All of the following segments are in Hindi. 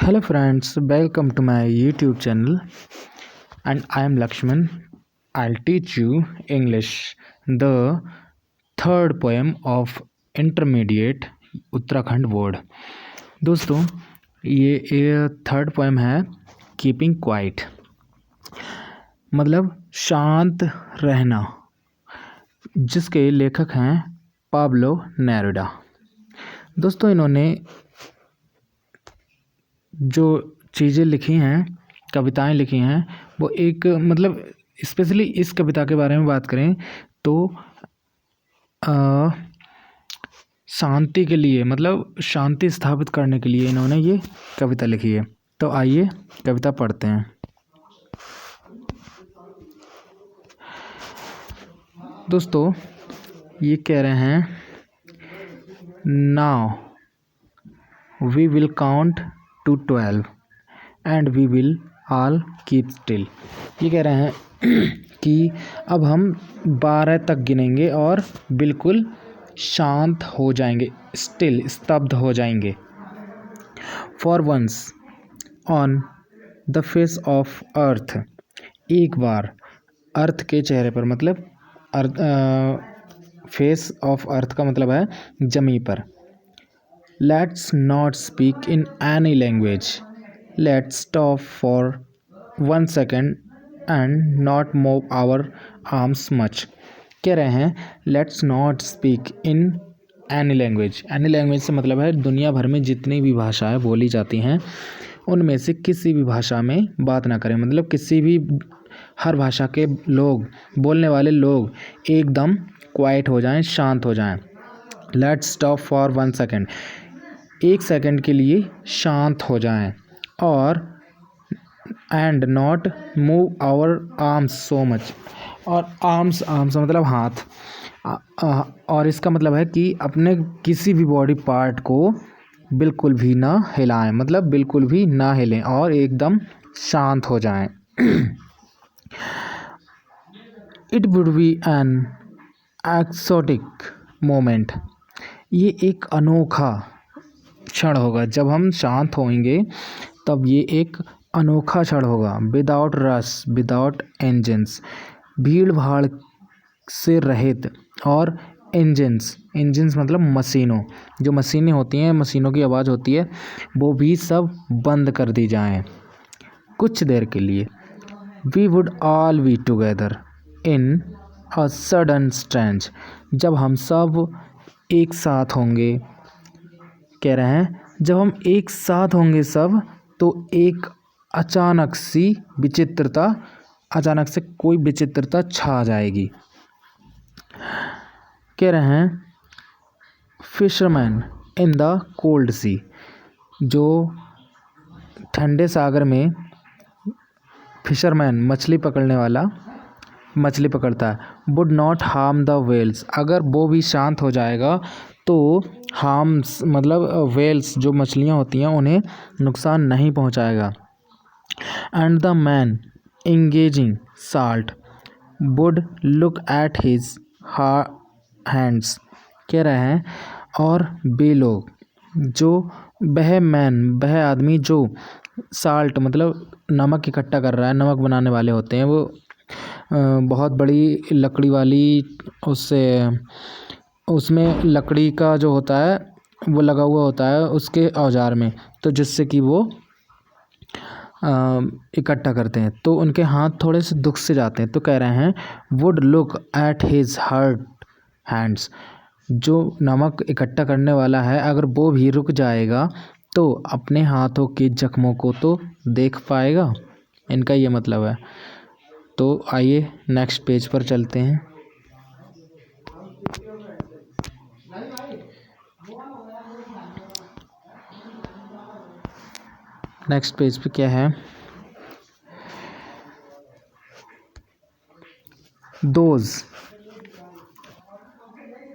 Hello friends, welcome to my YouTube channel and I am Lakshman. I'll teach you English, the third poem of intermediate Uttarakhand board. दोस्तों ये थर्ड पोएम है कीपिंग क्वाइट, मतलब शांत रहना, जिसके लेखक हैं पाब्लो नेरुदा। दोस्तों इन्होंने जो चीज़ें लिखी हैं, कविताएं लिखी हैं, वो एक मतलब स्पेशली इस कविता के बारे में बात करें तो शांति के लिए, मतलब शांति स्थापित करने के लिए इन्होंने ये कविता लिखी है। तो आइए कविता पढ़ते हैं। दोस्तों ये कह रहे हैं, now we will count to 12 and we will all keep still। ये कह रहे हैं कि अब हम 12 तक गिनेंगे और बिल्कुल शांत हो जाएंगे, स्टिल स्तब्ध हो जाएंगे। For once on the face of earth, एक बार अर्थ के चेहरे पर, मतलब फेस ऑफ अर्थ का मतलब है जमी पर। Let's not speak in any language. Let's stop for 1 second and not move our arms much। कह रहे हैं let's not speak in any language। any language से मतलब है दुनिया भर में जितनी भी भाषाएं बोली जाती हैं उनमें से किसी भी भाषा में बात ना करें, मतलब किसी भी हर भाषा के लोग, बोलने वाले लोग एकदम क्वाइट हो जाएं, शांत हो जाएं। Let's stop for 1 second, 1 second के लिए शांत हो जाएं, और and not move our arms so much. और आर्म्स मतलब हाथ, और इसका मतलब है कि अपने किसी भी बॉडी पार्ट को बिल्कुल भी ना हिलाएं, मतलब बिल्कुल भी ना हिलें और एकदम शांत हो जाएं। It would be an exotic moment. ये एक अनोखा क्षण होगा, जब हम शांत होंगे तब ये एक अनोखा क्षण होगा। विदाउट रश, विदाउट इंजन्स, भीड़ भाड़ से रहित, और इंजन्स मतलब मशीनों, जो मशीनें होती हैं, मशीनों की आवाज़ होती है, वो भी सब बंद कर दी जाएं कुछ देर के लिए। We would all be together in a sudden strange, जब हम सब एक साथ होंगे। कह रहे हैं जब हम एक साथ होंगे सब, तो एक अचानक से कोई विचित्रता छा जाएगी। कह रहे हैं फिशरमैन इन द कोल्ड सी, जो ठंडे सागर में फिशरमैन मछली पकड़ने वाला मछली पकड़ता है, would not harm the whales, अगर वो भी शांत हो जाएगा तो हार्म्स मतलब वेल्स जो मछलियाँ होती हैं उन्हें नुकसान नहीं पहुंचाएगा। And the man engaging salt would look at his hands. कह रहे हैं और वे लोग, जो वह आदमी जो साल्ट मतलब नमक इकट्ठा कर रहा है, नमक बनाने वाले होते हैं, वो बहुत बड़ी लकड़ी वाली, उसमें लकड़ी का जो होता है वो लगा हुआ होता है उसके औजार में, तो जिससे कि वो इकट्ठा करते हैं, तो उनके हाथ थोड़े से दुख से जाते हैं। तो कह रहे हैं would look at his hurt hands, जो नमक इकट्ठा करने वाला है अगर वो भी रुक जाएगा तो अपने हाथों के जख्मों को तो देख पाएगा, इनका ये मतलब है। तो आइए नेक्स्ट पेज पर चलते हैं। नेक्स्ट पेज पे क्या है,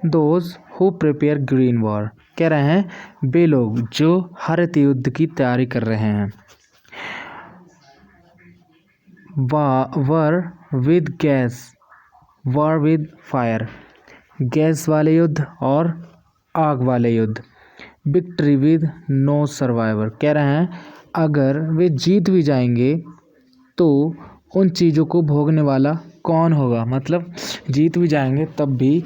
those who prepare green war. कह रहे हैं वे लोग जो हरित युद्ध की तैयारी कर रहे हैं। वार विद फायर, गैस वाले युद्ध और आग वाले युद्ध। Victory with no survivor. कह रहे हैं अगर वे जीत भी जाएंगे तो उन चीज़ों को भोगने वाला कौन होगा? मतलब जीत भी जाएंगे तब भी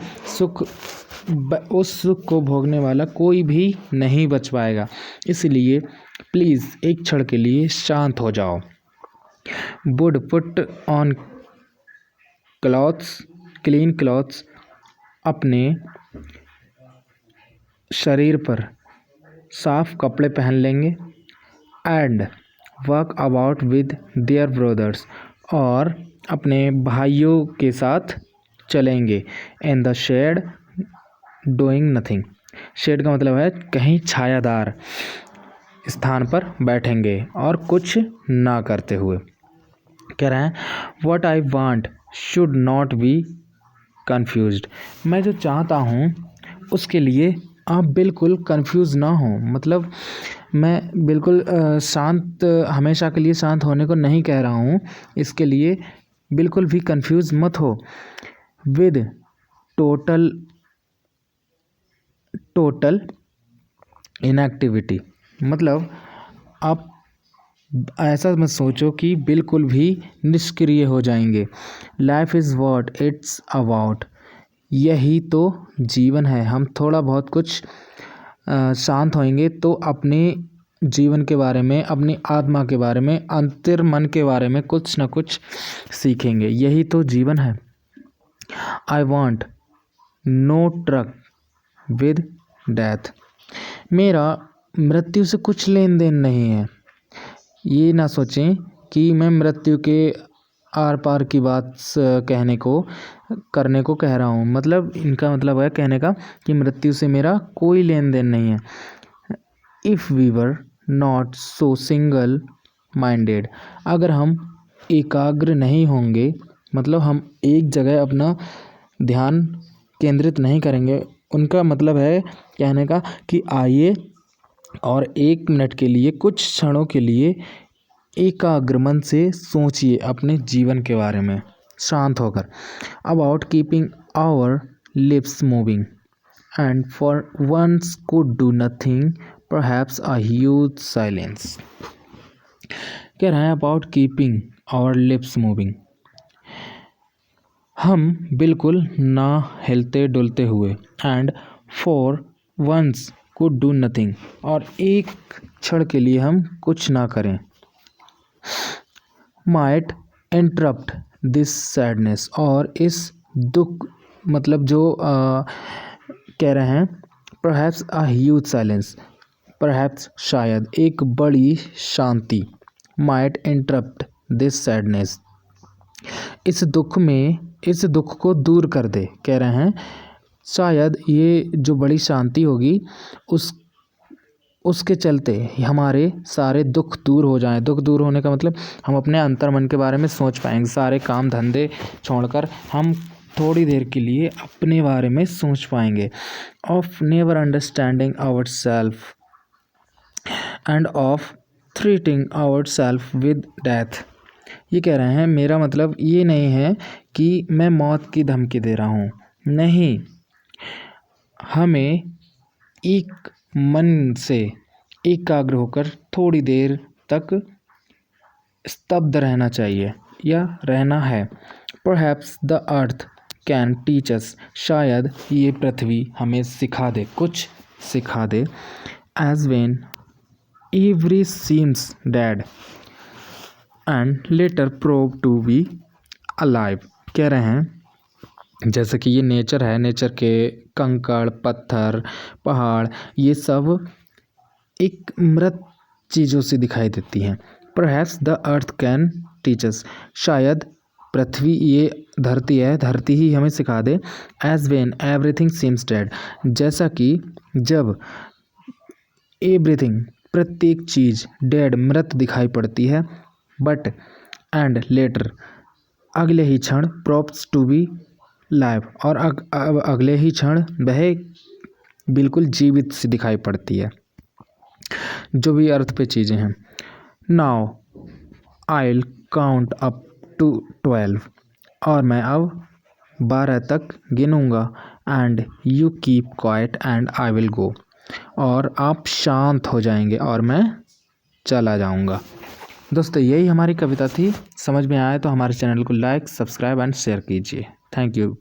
उस सुख को भोगने वाला कोई भी नहीं बच पाएगा। इसलिए प्लीज़ एक क्षण के लिए शांत हो जाओ। Would put on clothes, clean clothes, अपने शरीर पर साफ कपड़े पहन लेंगे। And work about with their brothers, और अपने भाइयों के साथ चलेंगे। In the shade doing nothing. Shade का मतलब है कहीं छायादार स्थान पर बैठेंगे और कुछ ना करते हुए। कह रहे हैं what I want should not be confused. मैं जो चाहता हूँ उसके लिए आप बिल्कुल कंफ्यूज ना हो। मतलब मैं बिल्कुल शांत, हमेशा के लिए शांत होने को नहीं कह रहा हूँ। इसके लिए बिल्कुल भी कंफ्यूज मत हो। विद टोटल इनएक्टिविटी, मतलब आप ऐसा मत सोचो कि बिल्कुल भी निष्क्रिय हो जाएंगे। Life is what it's about. यही तो जीवन है। हम थोड़ा बहुत कुछ शांत होएंगे तो अपने जीवन के बारे में, अपनी आत्मा के बारे में, अंतर्मन के बारे में कुछ ना कुछ सीखेंगे। यही तो जीवन है। I want no truck with death. मेरा मृत्यु से कुछ लेन देन नहीं है। ये ना सोचें कि मैं मृत्यु के आर पार की बात करने को कह रहा हूँ। मतलब इनका मतलब है कहने का कि मृत्यु से मेरा कोई लेन देन नहीं है। If we were not so single minded, अगर हम एकाग्र नहीं होंगे, मतलब हम एक जगह अपना ध्यान केंद्रित नहीं करेंगे। उनका मतलब है कहने का कि आइए और 1 मिनट के लिए, कुछ क्षणों के लिए एकाग्र मन से सोचिए अपने जीवन के बारे में शांत होकर। About keeping our lips moving and for once could do nothing, perhaps a huge silence. कह रहे हैं about keeping our lips moving, हम बिल्कुल ना हिलते डुलते हुए। And for once could do nothing, और एक क्षण के लिए हम कुछ ना करें। माइट इंटरप्ट दिस सैडनेस, और इस दुख, मतलब जो कह रहे हैं perhaps a huge silence, perhaps शायद एक बड़ी शांति। माइट इंटरप्ट दिस सैडनेस, इस दुख को दूर कर दे। कह रहे हैं शायद ये जो बड़ी शांति होगी उसके चलते हमारे सारे दुख दूर हो जाएं। दुख दूर होने का मतलब हम अपने अंतर्मन के बारे में सोच पाएंगे। सारे काम धंधे छोड़कर हम थोड़ी देर के लिए अपने बारे में सोच पाएंगे। Of never understanding our self and of threatening our self with death. ये कह रहे हैं मेरा मतलब ये नहीं है कि मैं मौत की धमकी दे रहा हूँ। नहीं, हमें एक मन से एकाग्र होकर थोड़ी देर तक स्तब्ध रहना चाहिए या रहना है। Perhaps the earth can teach us, शायद ये पृथ्वी हमें सिखा दे, कुछ सिखा दे। As when every seems dead and later prove to be alive. कह रहे हैं जैसे कि ये नेचर है, नेचर के कंकड़, पत्थर, पहाड़, ये सब एक मृत चीज़ों से दिखाई देती हैं। Perhaps the earth can teach us, शायद पृथ्वी, ये धरती है, धरती ही हमें सिखा दे। As when everything seems dead, जैसा कि जब एवरीथिंग, प्रत्येक चीज़, डेड, मृत दिखाई पड़ती है। बट एंड लेटर, अगले ही क्षण, प्रोप्स टू बी लाइव, और अगले ही क्षण वह बिल्कुल जीवित सी दिखाई पड़ती है। जो भी अर्थ पे चीज़ें हैं। Now I'll count up to 12, और मैं अब 12 तक गिनूँगा। And you keep quiet and I will go, और आप शांत हो जाएंगे और मैं चला जाऊंगा। दोस्तों यही हमारी कविता थी। समझ में आए तो हमारे चैनल को लाइक, सब्सक्राइब एंड शेयर कीजिए। Thank you.